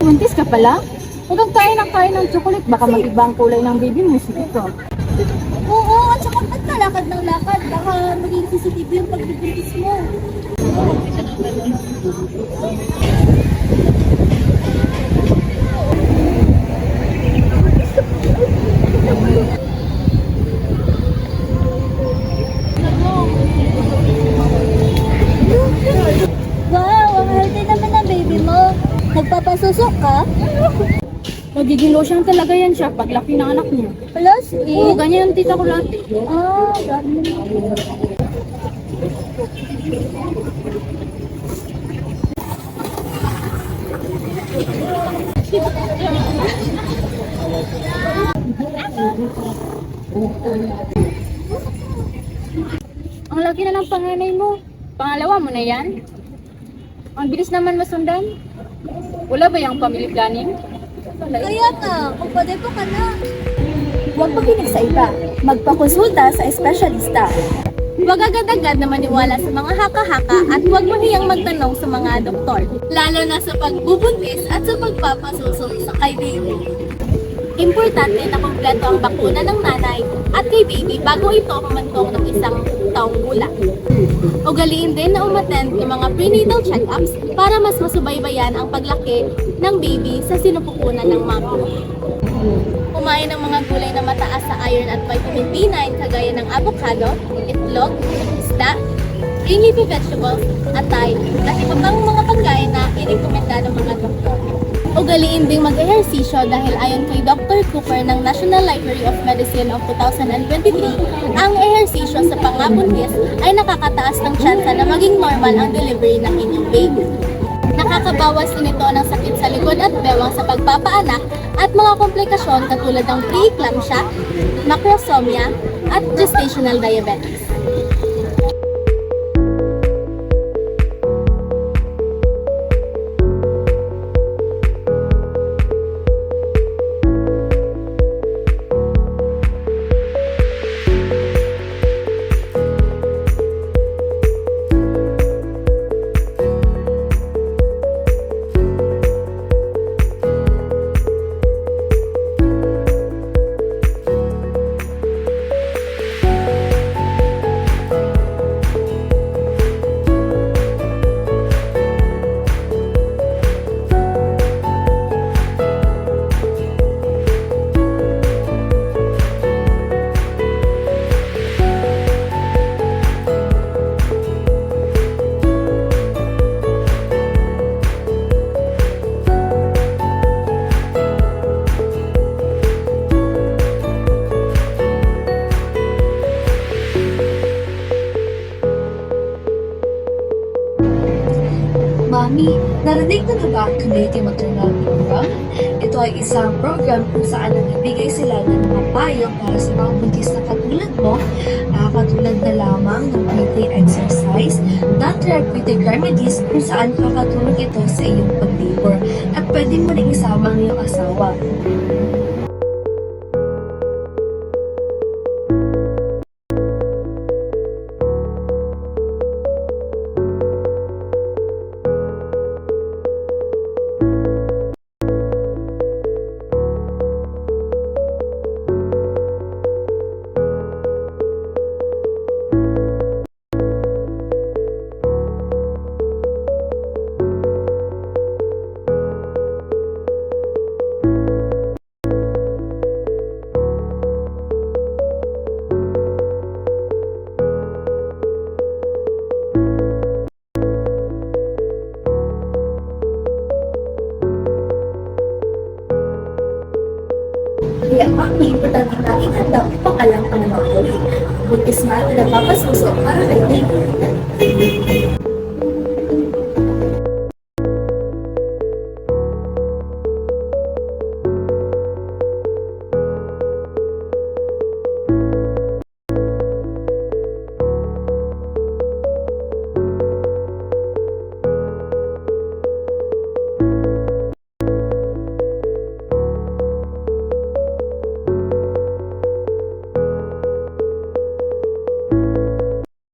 Buntis ka pala? Huwag kang kain ng chocolate. Baka mag-iba ang kulay ng baby mo. Ito. Oo, at saka ba't ka lakad ng lakad? Baka maging CCTV yung pagbibuntis mo. Wow, ang healthy naman ng baby mo. Nagpapasusok ka? Magiging losyang talaga yan siya paglaki ng anak niya. Plus, Oo, ganyan yung tita ko lahat. Ah, ganun. Ang laki na ng panganay mo. Pangalawa mo na yan? Ang bilis naman masundan. Wala ba yung family planning? Kaya nga, kung pwede po ka na. Huwag makinig sa iba. Magpakonsulta sa espesyalista. Huwag agad-agad na maniwala sa mga haka-haka at huwag mahiyang magtanong sa mga doktor. Lalo na sa pagbubuntis at sa pagpapasusok sa kay baby. Importante na kompleto ang bakuna ng nanay at kay baby bago ito humantong ng 1 taong gulang. Ugaliin din na umattend ng mga prenatal check-ups para mas masubaybayan ang paglaki ng baby sa sinupupunan ng mami. Kumain ng mga gulay na mataas sa iron at vitamin B9 kagaya ng avocado, itlog, isda, green leafy vegetables, atay, at iba pang mga pagkain na inirekomenda ng mga doktor. Ugaliin ding mag-ehersisyo dahil ayon kay Dr. Cooper ng National Library of Medicine of 2023, ang ehersisyo sa pangabuntis ay nakakataas ng tsansa na maging normal ang delivery ng inyong baby. Nakakabawas din ito ng sakit sa likod at bewang sa pagpapaanak at mga komplikasyon katulad ng preeclampsia, macrosomia, at gestational diabetes. Mami, narinig na ba ang Community Maternal Program? Ito ay isang program kung saan nagbibigay sila ng mga payo para sa mga buntis na katulad mo, katulad na lamang ng weekly exercise, non-therapeutic remedies kung saan kakatulong ito sa iyong pag-labor at pwede mo rin isama ang iyong asawa. Kaya ang importante natin handa upang alam ang mga huli. Buntis man na napapasuso para kay baby.